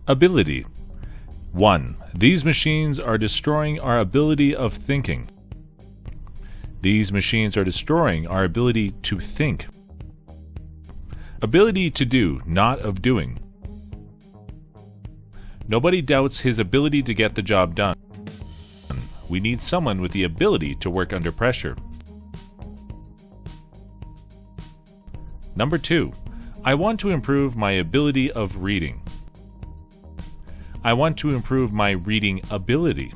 Ability. 1. These machines are destroying our ability of thinking. These machines are destroying our ability to think. Ability to do, not of doing. Nobody doubts his ability to get the job done. We need someone with the ability to work under pressure. Number 2. I want to improve my ability of reading. I want to improve my reading ability.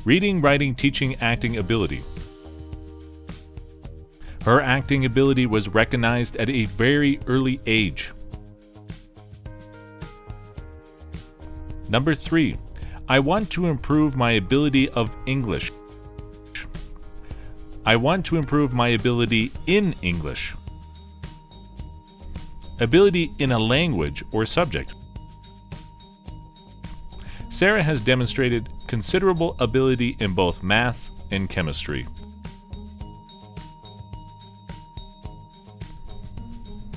Reading, writing, teaching, acting ability. Her acting ability was recognized at a very early age. Number 3. I want to improve my ability of English. I want to improve my ability in English. Ability in a language or subject. Sarah has demonstrated considerable ability in both math and chemistry.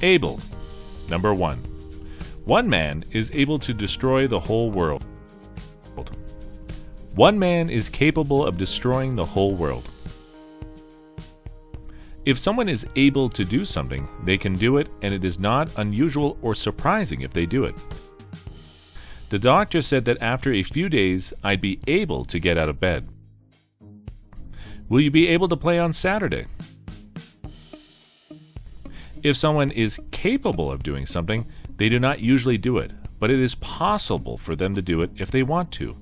Able. Number 1. One man is able to destroy the whole world. One man is capable of destroying the whole world. If someone is able to do something, they can do it, and it is not unusual or surprising if they do it. The doctor said that after a few days, I'd be able to get out of bed. Will you be able to play on Saturday? If someone is capable of doing something, they do not usually do it, but it is possible for them to do it if they want to.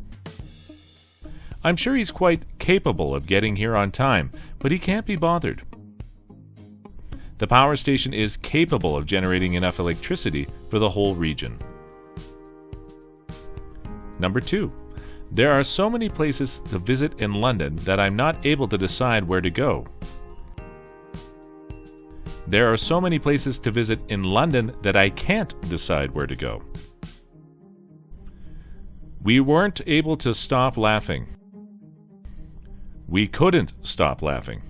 I'm sure he's quite capable of getting here on time, but he can't be bothered. The power station is capable of generating enough electricity for the whole region. Number 2. There are so many places to visit in London that I'm not able to decide where to go. There are so many places to visit in London that I can't decide where to go. We weren't able to stop laughing. We couldn't stop laughing.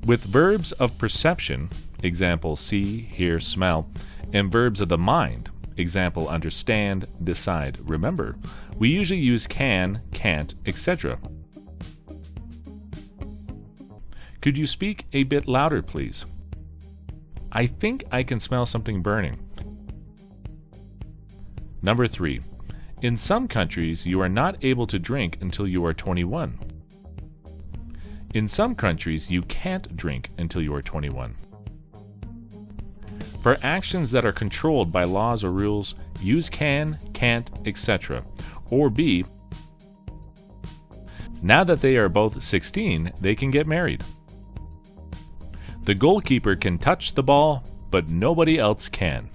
With verbs of perception, example see, hear, smell, and verbs of the mind, example understand, decide, remember, we usually use can, can't, etc. Could you speak a bit louder, please? I think I can smell something burning. Number 3. In some countries, you are not able to drink until you are 21. In some countries, you can't drink until you are 21. For actions that are controlled by laws or rules, use can, can't, etc. Or B. Now that they are both 16, they can get married. The goalkeeper can touch the ball, but nobody else can.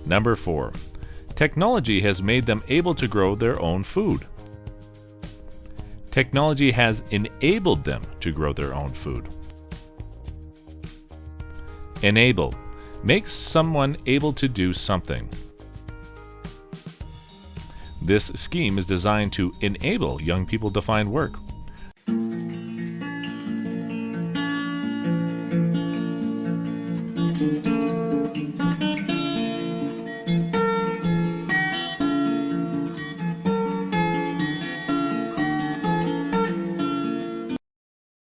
Number 4. Technology has made them able to grow their own food. Technology has enabled them to grow their own food. Enable. Makes someone able to do something. This scheme is designed to enable young people to find work.